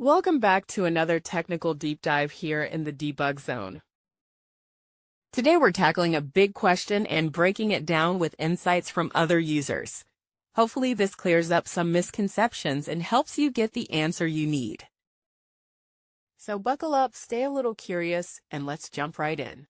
Welcome back to another technical deep dive here in the debug zone. Today we're tackling a big question and breaking it down with insights from other users. Hopefully this clears up some misconceptions and helps you get the answer you need. So buckle up, stay a little curious, and let's jump right in.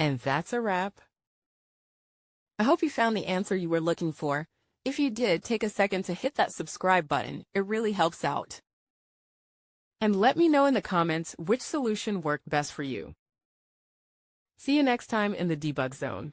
And that's a wrap. I hope you found the answer you were looking for. If you did, take a second to hit that subscribe button. It really helps out. And let me know in the comments which solution worked best for you. See you next time in the debug zone.